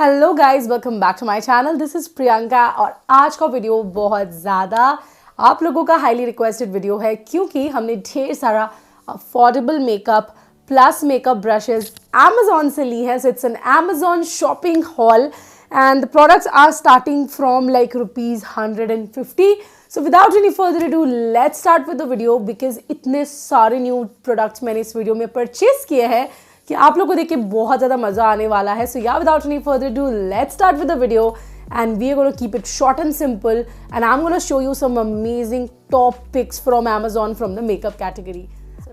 Hello guys, welcome back to my channel. This is Priyanka और आज का वीडियो बहुत ज़्यादा आप लोगों का हाईली रिक्वेस्टेड वीडियो है क्योंकि हमने ढेर सारा affordable makeup plus makeup brushes Amazon से ली है। So it's an Amazon shopping haul and the products are starting from like ₹150। So without any further ado let's start with the video because इतने सारे न्यू प्रोडक्ट्स मैंने इस video में purchase किए हैं कि आप लोगों को देख के बहुत ज़्यादा मज़ा आने वाला है। So yeah without any further ado let's start with the video and we are gonna keep it short and simple and I am gonna show you some amazing top picks from Amazon from the makeup category.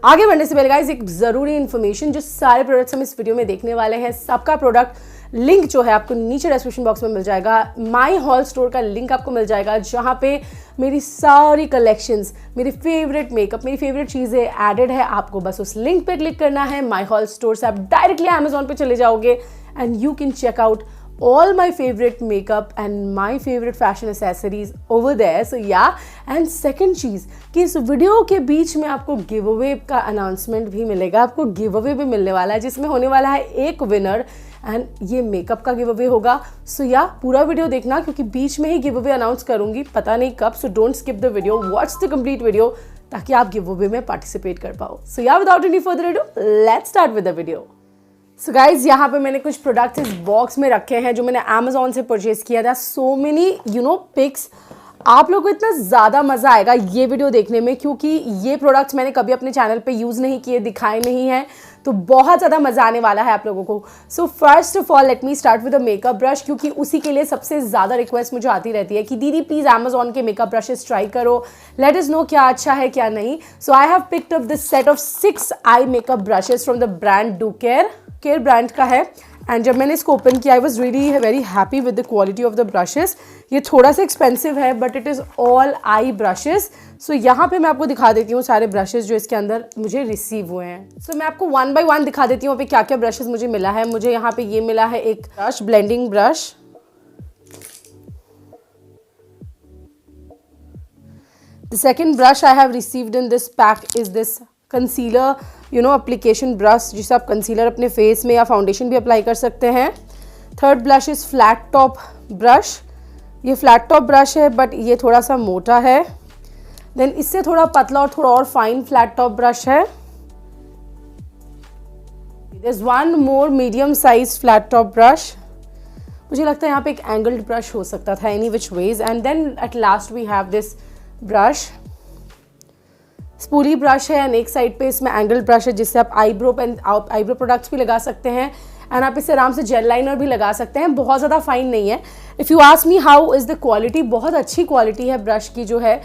आगे बढ़ने से पहले guys एक ज़रूरी information, जो सारे products हम इस वीडियो में देखने वाले हैं सबका प्रोडक्ट लिंक जो है आपको नीचे डिस्क्रिप्शन बॉक्स में मिल जाएगा। माई हॉल स्टोर का लिंक आपको मिल जाएगा जहाँ पे मेरी सारी कलेक्शंस, मेरी फेवरेट मेकअप, मेरी फेवरेट चीज़ें एडेड है। आपको बस उस लिंक पे क्लिक करना है। माई हॉल स्टोर से आप डायरेक्टली अमेजोन पे चले जाओगे and you can check out all my favorite makeup and my favorite fashion accessories over there. So yeah, and second चीज़ कि इस वीडियो के बीच में आपको गिव अवे का अनाउंसमेंट भी मिलेगा। आपको गिव अवे भी मिलने वाला है जिसमें होने वाला है एक विनर एंड ये मेकअप का गिव अवे होगा। सो या पूरा वीडियो देखना क्योंकि बीच में ही गिव अवे अनाउंस करूंगी, पता नहीं कब। So don't skip the video, watch the complete video ताकि आप गिव अवे में पार्टिसिपेट कर पाओ। सो yeah without any further ado let's start with the video. So guys यहाँ पे मैंने कुछ प्रोडक्ट्स इस बॉक्स में रखे हैं जो मैंने अमेजोन से परचेज किया था। So many picks. आप लोगों को इतना ज़्यादा मज़ा आएगा ये वीडियो देखने में क्योंकि ये प्रोडक्ट्स मैंने कभी अपने चैनल पे यूज़ नहीं किए, दिखाए नहीं हैं, तो बहुत ज़्यादा मज़ा आने वाला है आप लोगों को। So first of all let me start with a makeup brush क्योंकि उसी के लिए सबसे ज़्यादा रिक्वेस्ट मुझे आती रहती है कि दीदी प्लीज़ अमेजोन के मेकअप ब्रशेस ट्राई करो, लेट अस नो क्या अच्छा है क्या नहीं। So I have picked up this set of 6 eye makeup brushes from the brand Ducare brand का है। एंड जब मैंने इसको ओपन किया I was really very happy with the quality of the brushes. ये थोड़ा सा एक्सपेंसिव है but it is all eye brushes. So यहाँ पे मैं आपको दिखा देती हूँ सारे ब्रशेस जो इसके अंदर मुझे रिसीव हुए हैं। सो मैं आपको 1 बाय 1 दिखा देती हूँ अभी क्या क्या ब्रशेस मुझे मिला है। मुझे यहाँ पे ये मिला है एक brush, blending brush. The second brush I have received in this pack is this concealer application brush जिसे आप कंसीलर अपने फेस में या फाउंडेशन भी अप्लाई कर सकते हैं। Third brush is flat top brush. ये फ्लैट टॉप ब्रश है बट ये थोड़ा सा मोटा है। देन इससे थोड़ा पतला और थोड़ा और फाइन फ्लैट टॉप ब्रश है। There is one more medium size flat top brush. मुझे लगता है यहाँ पे एक एंगल्ड ब्रश हो सकता था, any which ways. And then at last we have this brush, spooly brush है एंड एक साइड पे इसमें एंगल ब्रश है जिससे आप आईब्रो प्रोडक्ट्स भी लगा सकते हैं एंड आप इससे आराम से जेल लाइनर भी लगा सकते हैं। बहुत ज़्यादा फाइन नहीं है। If you ask me how is the quality, बहुत अच्छी क्वालिटी है ब्रश की जो है।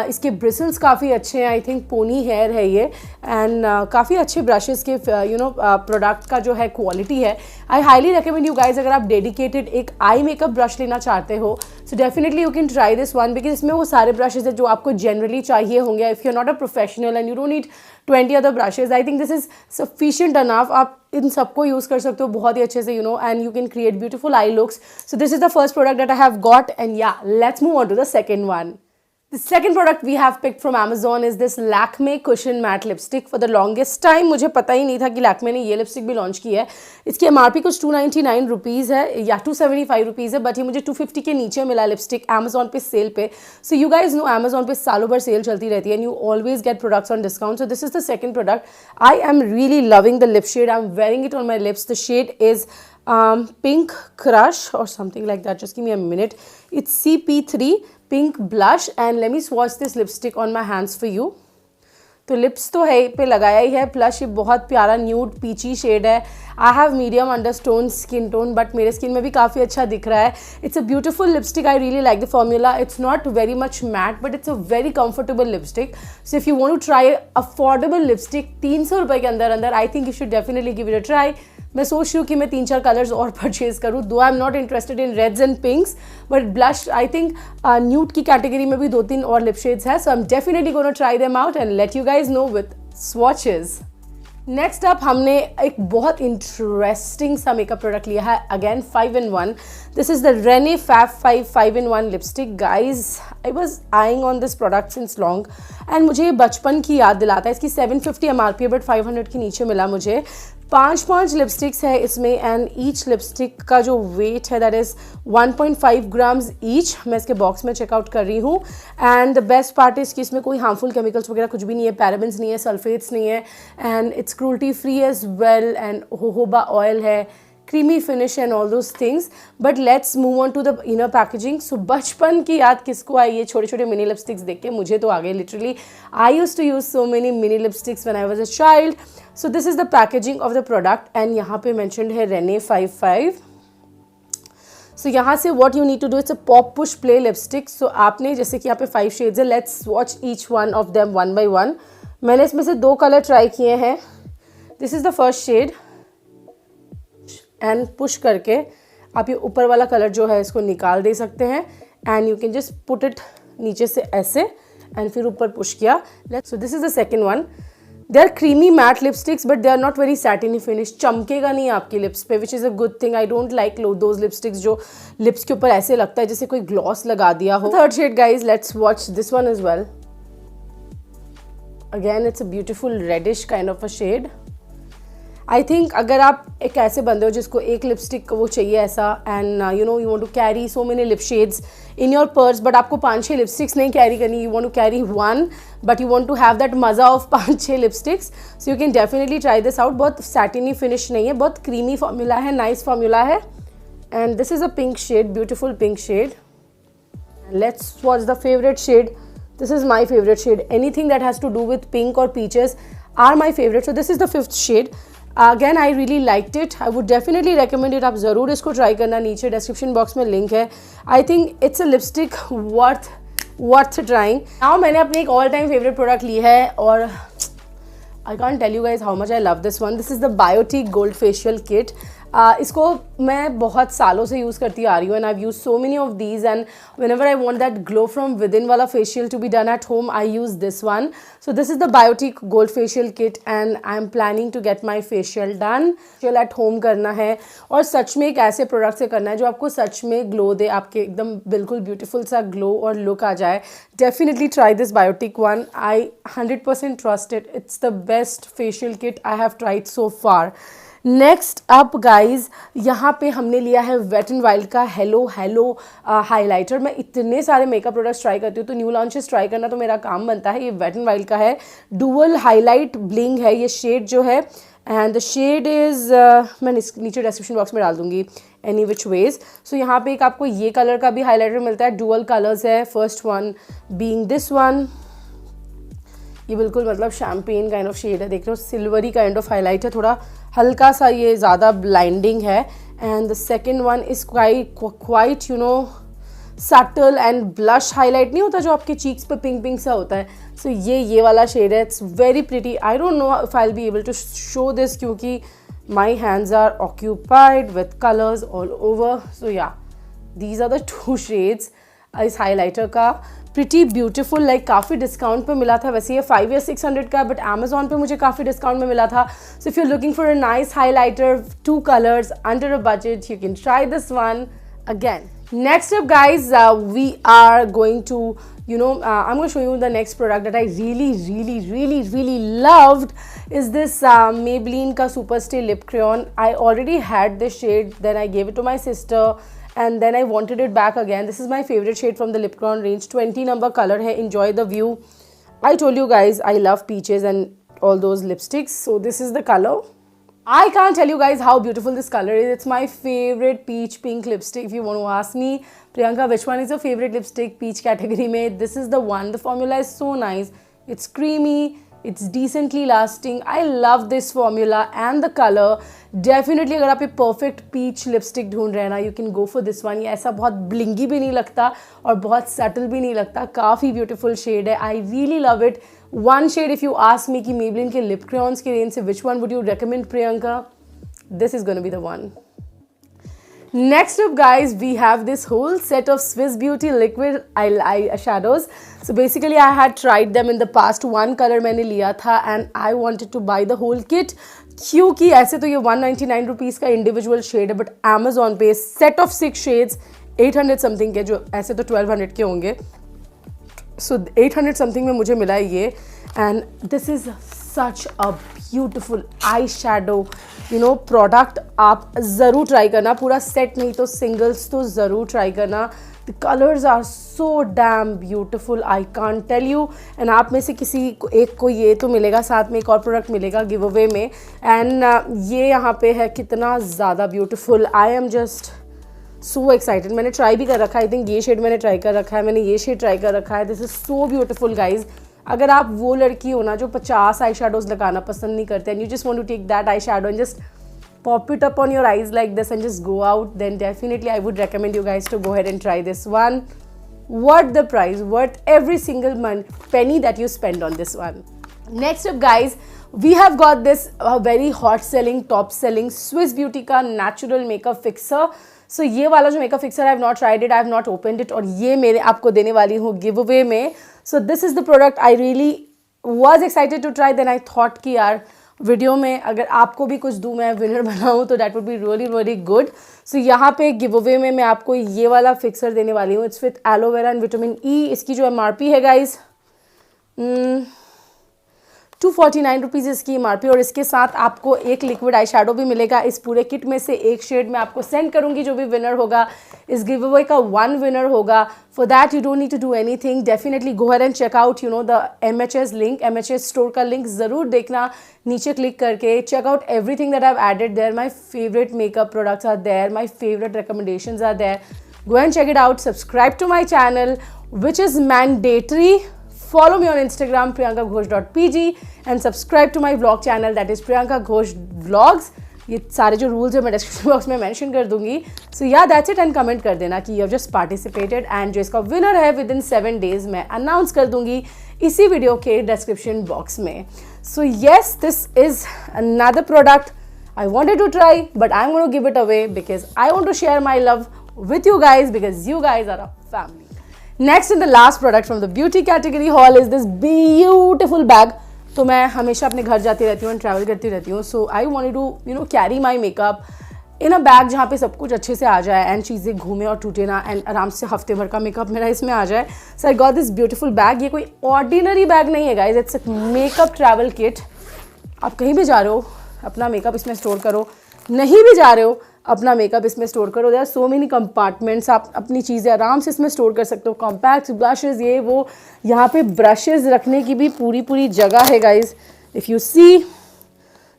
इसके ब्रिसल्स काफ़ी अच्छे हैं, आई थिंक पोनी हेयर है ये एंड काफ़ी अच्छे ब्रशेस के प्रोडक्ट का जो है क्वालिटी है। I highly recommend you guys, अगर आप डेडिकेटेड एक आई मेकअप ब्रश लेना चाहते हो so definitely you can try this one because इसमें वो सारे ब्रशेज है जो आपको जनरली चाहिए होंगे। If you are not a professional and you don't need 20 other brushes, I think this is sufficient enough. आप इन सबको यूज़ कर सकते हो बहुत ही अच्छे से and you can create beautiful I looks. So this is the first product that I have got and yeah, let's move on to the second one. The second product we have picked from Amazon is this Lakme Cushion Matte Lipstick. For the longest time मुझे पता ही नहीं था कि Lakme ने ये lipstick भी launch की है। इसकी MRP कुछ 299 रुपीज़ है या 275 रुपीज़ है बट ये मुझे 250 के नीचे मिला लिपस्टिक Amazon पे सेल पे। So you guys know Amazon पे सालों भर सेल चलती रहती है and you always get products on discount. So this is the second product. I am really loving the lip shade, I am wearing it on my lips. The shade is pink crush or something like that. Just give me a minute. It's CP3 pink blush and let me swatch this lipstick on my hands for you. तो lips तो है पे लगाया ही है, plus ये बहुत प्यारा nude peachy shade है। I have medium undertone skin tone but मेरे स्किन में भी काफ़ी अच्छा दिख रहा है। It's a beautiful lipstick, I really like the formula. It's not very much matte but it's a very comfortable lipstick. So if you want to try affordable lipstick 300 रुपये के अंदर अंदर, I think you should definitely give it a try. मैं सोच रही हूँ कि मैं 3-4 कलर्स और परचेज करूँ, though I am not interested in reds and pinks but blush I think nude की कैटेगरी में भी 2-3 और लिप शेड्स है। So I am definitely gonna try them out and let you guys know with swatches. Next up हमने एक बहुत interesting सा makeup product लिया है, again 5 in 1। This is the Renee fab 5 in 1 lipstick. Guys I was eyeing on this product since long and मुझे ये बचपन की याद दिलाता है. इसकी 750 MRP है बट 500 के नीचे मिला मुझे. 5 लिपस्टिक्स है इसमें एंड ईच लिपस्टिक का जो वेट है दैट इज़ 1.5 ग्राम्स ईच. मैं इसके बॉक्स में चेकआउट कर रही हूँ and the best part is कि इसमें कोई हार्मफुल केमिकल्स वगैरह कुछ भी नहीं है, पैराबेन्स नहीं है, सल्फेट्स नहीं है and it's cruelty free as well and jojoba oil है, creamy finish and all those things. But let's move on to the inner packaging. So बचपन की याद किसको आई? ये छोटे छोटे मिनी लिपस्टिक्स देख के मुझे तो आ गए literally. I used to use so many mini lipsticks when I was a child. So this is the packaging of the product and यहाँ पे mentioned है renee 55. So यहाँ से what you need to do is a pop push play lipstick. So आपने जैसे कि यहाँ पे 5 shades है, let's swatch each one of them one by one. मैंने इसमें से 2 कलर ट्राई किए हैं. This is the first shade. And push करके आप ये ऊपर वाला कलर जो है इसको निकाल दे सकते हैं and you can just put it नीचे से ऐसे एंड फिर ऊपर पुश किया. So this is the second one. They are creamy matte lipsticks but they are not very satiny finish. चमकेगा नहीं आपकी लिप्स पे which is a good thing. I don't like those lipsticks जो lips के ऊपर ऐसे लगता है जैसे कोई ग्लॉस लगा दिया हो. Third shade guys, let's watch this one as well. Again it's a beautiful reddish kind of a shade. I think अगर आप एक ऐसे बंदे हो जिसको एक लिपस्टिक वो चाहिए ऐसा and you know you want to carry so many lip shades in your purse but आपको 5-6 लिपस्टिक्स नहीं कैरी करनी, you want to carry one but you want to have that मज़ा of 5-6 lipsticks, so you can definitely try this out. बहुत satiny finish नहीं है, बहुत creamy formula है, nice formula है and this is a pink shade, beautiful pink shade. Let's watch the favourite shade. This is my favorite shade. Anything that has to do with pink or peaches are my favorite. So this is the 5th shade. Again, I really liked it. I would definitely recommend it. आप ज़रूर इसको try करना. नीचे description box में link है. I think it's a lipstick worth trying. Now मैंने अपनी एक all time favorite product ली है और I can't tell you guys how much I love this one. This is the biotique gold facial kit. इसको मैं बहुत सालों से यूज़ करती आ रही हूँ and I use so many of these and whenever I want that glow from within वाला facial to be done at home I use this one. So this is the Biotique gold facial kit and I am planning to get my facial done. Facial at home करना है और सच में एक ऐसे product से करना है जो आपको सच में ग्लो दे, आपके एकदम बिल्कुल ब्यूटीफुल सा ग्लो और लुक आ जाए. Definitely try this Biotique one. I 100% trust it. It's the best facial kit I have tried so far. Next up guys, यहाँ पे हमने लिया है वेट एंड वाइल्ड का हेलो हाइलाइटर. मैं इतने सारे मेकअप प्रोडक्ट्स ट्राई करती हूँ तो न्यू लॉन्चेस ट्राई करना तो मेरा काम बनता है. ये वेट एंड वाइल्ड का है, डुअल हाईलाइट ब्लिंग है ये शेड जो है एंड द शेड इज़ मैं नीचे डिस्क्रिप्शन बॉक्स में डाल दूँगी एनी विच वेज. सो यहाँ पे एक आपको ये कलर का भी हाईलाइटर मिलता है. डुअल कलर्स है, first one being this one. ये बिल्कुल मतलब शैम्पेन काइंड ऑफ शेड है, देख रहे हो, सिल्वरी काइंड ऑफ हाईलाइट है, थोड़ा हल्का सा ये ज़्यादा ब्लाइंडिंग है. And the second one is quite you know subtle and blush highlight नहीं होता जो आपके चीक्स पे पिंक पिंक सा होता है. सो ये वाला शेड है. It's very pretty. I don't know if I will be able to show this क्योंकि my hands are occupied with colours all over. So yeah these are the 2 shades इस highlighter का. Pretty beautiful, like काफ़ी discount पे मिला था. वैसे ये 5 या 600 का बट अमेजोन पे मुझे काफ़ी डिस्काउंट में मिला था. सो if you looking for a nice highlighter, 2 colours under a budget, you can try this one again. Next up guys, we are going to I'm going to show you the next product that I really loved is this Maybelline ka Superstay lip crayon. I already had this shade, then I gave it to my sister and then I wanted it back again. This is my favorite shade from the lip crayon range. 20 number color hai. Enjoy the view. I told you guys I love peaches and all those lipsticks, so this is the color. I can't tell you guys how beautiful this color is. It's my favorite peach pink lipstick. If you want to ask me, Priyanka, which one is your favorite lipstick peach category mein? This is the one. The formula is so nice. It's creamy. It's decently lasting. I love this formula and the color. Definitely अगर आप ये perfect peach lipstick ढूंढ रहे हैं ना, you can go for this one. ये ऐसा बहुत blingy भी नहीं लगता और बहुत subtle भी नहीं लगता. काफ़ी beautiful shade है. I really love it. One shade if you ask me कि Maybelline के lip crayons के range से which one would you recommend, Priyanka? This is gonna be the one. Next up guys, we have this whole set of Swiss Beauty liquid eyeshadows. So basically I had tried them in the past. One color मैंने लिया था and I wanted to buy the whole kit क्योंकि ऐसे तो ये 199 rupees का individual shade है but Amazon पे set of 6 shades 800 समथिंग के, जो ऐसे तो 1200 के होंगे. सो 800 समथिंग में मुझे मिला है ये. And this is such a beautiful eye shadow product. आप ज़रूर ट्राई करना, पूरा सेट नहीं तो सिंगल्स तो ज़रूर ट्राई करना. The colours are so damn beautiful, I can't tell you. And आप में से किसी को एक को ये तो मिलेगा, साथ में एक और प्रोडक्ट मिलेगा गिव अवे में. एंड ये यहाँ पे है कितना ज़्यादा beautiful. I am just so excited. मैंने ट्राई भी कर रखा है. आई थिंक ये शेड मैंने ट्राई कर रखा है, मैंने ये शेड ट्राई कर रखा है. This is so beautiful guys. अगर आप वो लड़की हो ना जो 50 आई शेडोज़ लगाना पसंद नहीं करते and you just want to take that eyeshadow and just pop it up on your eyes like this and just go out, then definitely I would recommend you guys to go ahead and try this one. Worth the price, worth every single penny that you spend on this one. Next up guys, we have got this very hot selling, top selling Swiss Beauty का natural makeup fixer. So ये वाला जो makeup fixer I have not tried it, I have not opened it, और ये मेरे आपको देने वाली हूँ giveaway में. So this is the product I really was excited to try. Then I thought कि यार वीडियो में अगर आपको भी कुछ दूँ, मैं विनर बनाऊँ, तो that would be really very good. So यहाँ पे गिव अवे में मैं आपको ये वाला फिक्सर देने वाली हूँ. It's with aloe vera and vitamin E. इसकी जो MRP है गाइज 249 रुपीज़ इसकी MRP. और इसके साथ आपको एक लिक्विड आई शेडो भी मिलेगा. इस पूरे किट में से एक शेड मैं आपको सेंड करूँगी. जो भी विनर होगा इस गिव अवे का 1 विनर होगा. For that you don't need to do anything. Definitely go ahead and check out the MHS link, MHS store का लिंक ज़रूर देखना नीचे क्लिक करके. Check out everything that I have added there. My favourite makeup products are there, my favourite recommendations are there. Go and check it out. Subscribe to my channel which is mandatory. Follow me on Instagram priyankaghosh.pg and subscribe to my vlog channel that is Priyanka Ghosh Vlogs. ये सारे जो rules है मैं description box में mention कर दूंगी. सो या that's it. And comment कर देना कि you have just participated. And जो इसका विनर है विद इन 7 days मैं अनाउंस कर दूंगी इसी वीडियो के डिस्क्रिप्शन बॉक्स में. So yes, this is another product I wanted to try, but I'm going to give it away because I want to share my love with you guys because you guys are a family. Next and the last product from the beauty category haul is this beautiful bag. तो मैं हमेशा अपने घर जाती रहती हूँ and travel करती रहती हूँ. So I wanted to carry my makeup in a bag जहाँ पे सब कुछ अच्छे से आ जाए एंड चीज़ें घूमे और टूटे ना एंड आराम से हफ्ते भर का मेकअप मेरा इसमें आ जाए. So I got this beautiful bag. ये कोई ऑर्डिनरी बैग नहीं है guys, it's a makeup travel kit. आप कहीं भी जा रहे हो अपना मेकअप इसमें स्टोर करो, नहीं भी जा रहे हो अपना मेकअप इसमें स्टोर करो. There are so many compartments. आप अपनी चीज़ें आराम से इसमें स्टोर कर सकते हो. कॉम्पैक्ट्स, ब्लशेस, ये वो. यहाँ पे ब्रशेस रखने की भी पूरी जगह है guys. If you see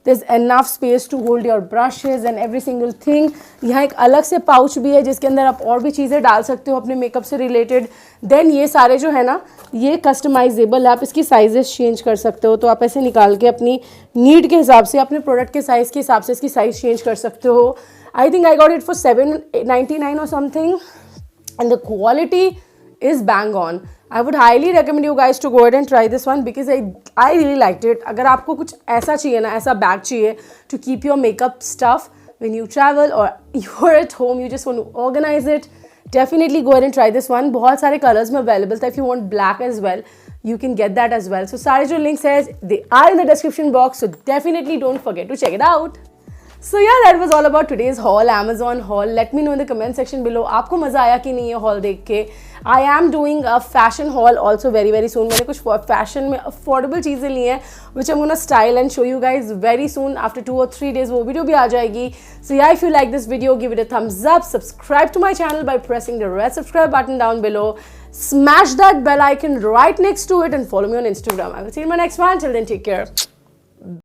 there's enough space to hold your brushes and every single thing. यहाँ एक अलग से पाउच भी है जिसके अंदर आप और भी चीज़ें डाल सकते हो अपने मेकअप से रिलेटेड. देन ये सारे जो है ना ये कस्टमाइजेबल है. आप इसकी साइजेस चेंज कर सकते हो. तो आप ऐसे निकाल के अपनी नीड के हिसाब से, अपने प्रोडक्ट के साइज़ के हिसाब से इसकी साइज़ चेंज कर सकते हो. I think I got it for 799 और something and the quality is bang on. I would highly recommend you guys to go ahead and try this one because I really liked it. अगर आपको कुछ ऐसा चाहिए ना, ऐसा bag चाहिए to keep your makeup stuff when you travel or you're at home, you just want to organize it, definitely go ahead and try this one. बहुत सारे colors में available था. If you want black as well, you can get that as well. So सारे जो links है they are in the description box, so definitely don't forget to check it out. So yeah, that was all about today's haul, Amazon haul. Let me know in the comment section below आपको मज़ा आया कि नहीं ये haul देख के. I am doing a fashion haul also very soon. मैंने कुछ fashion में affordable चीज़ें ली हैं which I'm gonna style and show you guys very soon. After 2 or 3 days वो video भी आ जाएगी. So yeah, if you like this video, give it a thumbs up. Subscribe to my channel by pressing the red subscribe button down below. Smash that bell icon right next to it and follow me on Instagram. I will see you in my next one. Till then, take care.